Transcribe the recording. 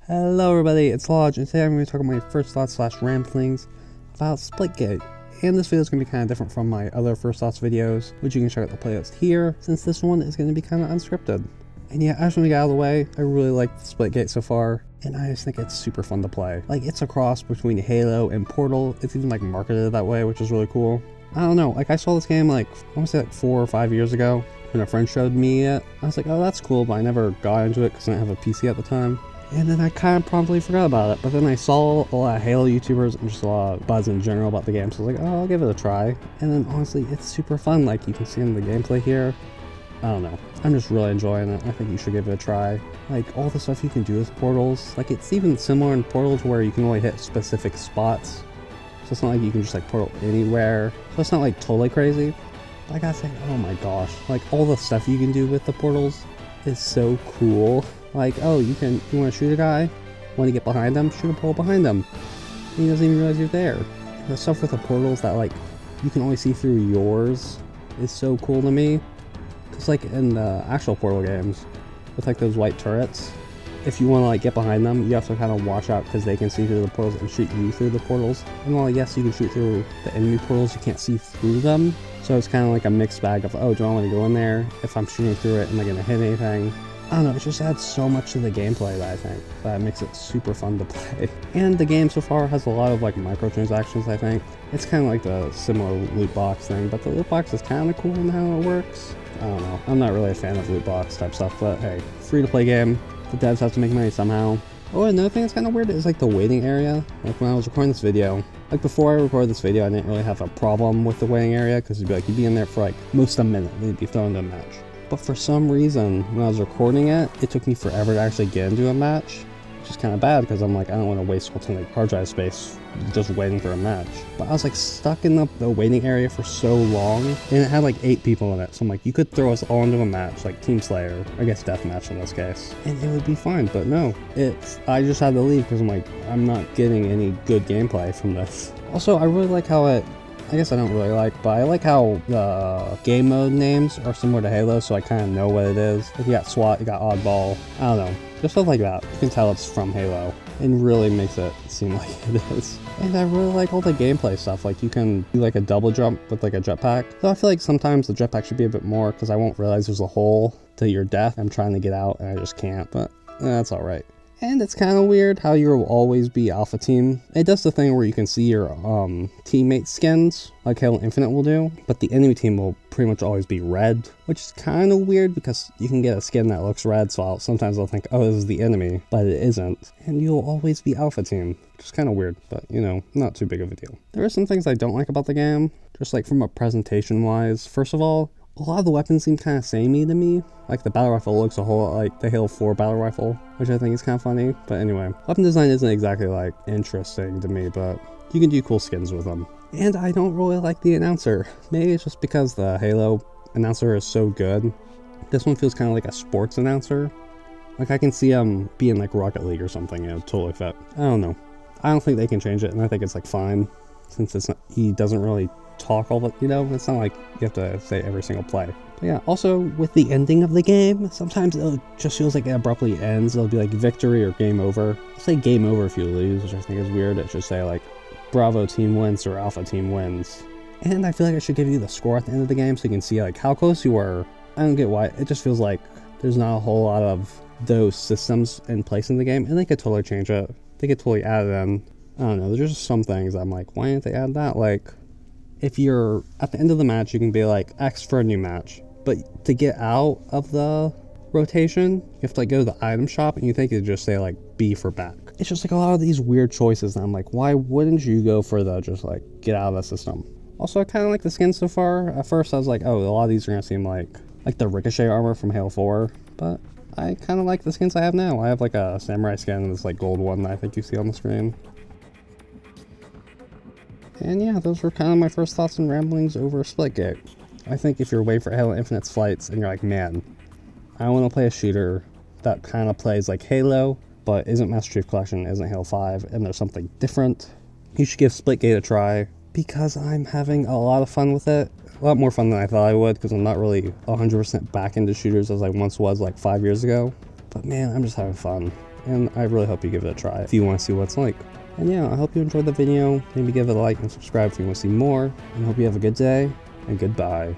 Hello everybody, it's Lodge, and today I'm going to be talking about my first thoughts / ramblings about Splitgate. And this video is going to be kind of different from my other first thoughts videos, which you can check out the playlist here, since this one is going to be kind of unscripted. And yeah, I just want to get out of the way, I really like Splitgate so far, and I just think it's super fun to play. Like, it's a cross between Halo and Portal. It's even like marketed that way, which is really cool. I don't know, like I saw this game like, I want to say like 4 or 5 years ago, when a friend showed me it. I was like, oh that's cool, but I never got into it because I didn't have a PC at the time. And then I kind of promptly forgot about it, but then I saw a lot of Halo YouTubers and just a lot of buzz in general about the game, so I was like, oh, I'll give it a try. And then honestly, it's super fun, like you can see in the gameplay here. I don't know, I'm just really enjoying it. I think you should give it a try. Like, all the stuff you can do with portals, like it's even similar in Portal to where you can only hit specific spots. So it's not like you can just like portal anywhere, so it's not like totally crazy. But I gotta say, oh my gosh, like all the stuff you can do with the portals is so cool. Like, oh, you want to shoot a guy? Want to get behind him? Shoot a portal behind him. He doesn't even realize you're there. The stuff with the portals that, like, you can only see through yours is so cool to me. Because, like, in the actual Portal games, with, like, those white turrets, if you want to, like, get behind them, you have to kind of watch out because they can see through the portals and shoot you through the portals. And while, yes, you can shoot through the enemy portals, you can't see through them. So it's kind of like a mixed bag of, oh, do I want to go in there? If I'm shooting through it, am I going to hit anything? I don't know, it just adds so much to the gameplay that I think that makes it super fun to play. And the game so far has a lot of like microtransactions, I think. It's kind of like the similar loot box thing, but the loot box is kind of cool in how it works. I don't know, I'm not really a fan of loot box type stuff, but hey, free to play game. The devs have to make money somehow. Oh, another thing that's kind of weird is like the waiting area. Like when I was recording this video, like before I recorded this video, I didn't really have a problem with the waiting area because you'd be in there for like most of a minute, then you'd be thrown into a match. But for some reason, when I was recording it, it took me forever to actually get into a match, which is kind of bad because I'm like, I don't want to waste alternate hard drive space just waiting for a match. But I was like stuck in the waiting area for so long, and it had like 8 people in it, so I'm like, you could throw us all into a match, like Team Slayer, I guess deathmatch in this case, and it would be fine. But no, I just had to leave because I'm like, I'm not getting any good gameplay from this. Also, I really like how I guess I don't really like, but I like how the game mode names are similar to Halo, so I kind of know what it is. Like you got SWAT, you got Oddball, I don't know, just stuff like that. You can tell it's from Halo, and really makes it seem like it is. And I really like all the gameplay stuff, like you can do like a double jump with like a jetpack. So I feel like sometimes the jetpack should be a bit more, because I won't realize there's a hole to your death. I'm trying to get out and I just can't, but that's alright. And it's kind of weird how you'll always be alpha team. It does the thing where you can see your teammate skins, like Halo Infinite will do, but the enemy team will pretty much always be red, which is kind of weird because you can get a skin that looks red, so sometimes I'll think, oh, this is the enemy, but it isn't. And you'll always be alpha team, which is kind of weird, but you know, not too big of a deal. There are some things I don't like about the game, just like from a presentation wise. First of all, a lot of the weapons seem kind of samey to me. Like the battle rifle looks a whole lot like the Halo 4 battle rifle, which I think is kind of funny. But anyway, weapon design isn't exactly like interesting to me, but you can do cool skins with them. And I don't really like the announcer. Maybe it's just because the Halo announcer is so good. This one feels kind of like a sports announcer. Like I can see him being like Rocket League or something, you know, totally fit. I don't know. I don't think they can change it, and I think it's like fine, since it's not, he doesn't really talk all the, you know, it's not like you have to say every single play. But yeah, also with the ending of the game, sometimes it just feels like it abruptly ends. It'll be like victory or game over. It'll say game over if you lose, which I think is weird. It should say like Bravo team wins or Alpha team wins. And I feel like I should give you the score at the end of the game so you can see like how close you were. I don't get why. It just feels like there's not a whole lot of those systems in place in the game, and they could totally change it. They could totally add it in. I don't know, there's just some things I'm like, why didn't they add that? Like, if you're at the end of the match, you can be like X for a new match, but to get out of the rotation, you have to like go to the item shop, and you think it'd just say like B for back. It's just like a lot of these weird choices, and I'm like, why wouldn't you go for the just like get out of the system? Also, I kind of like the skins so far. At first I was like, oh, a lot of these are gonna seem like the Ricochet armor from Halo 4, but I kind of like the skins I have now. I have like a samurai skin and this like gold one that I think you see on the screen. And yeah, those were kind of my first thoughts and ramblings over Splitgate. I think if you're waiting for Halo Infinite's flights and you're like, man, I want to play a shooter that kind of plays like Halo, but isn't Master Chief Collection, isn't Halo 5, and there's something different, you should give Splitgate a try, because I'm having a lot of fun with it. A lot more fun than I thought I would, because I'm not really 100% back into shooters as I once was like 5 years ago. But man, I'm just having fun. and I really hope you give it a try if you want to see what it's like. And yeah, I hope you enjoyed the video. Maybe give it a like and subscribe if you want to see more, and hope you have a good day, and goodbye.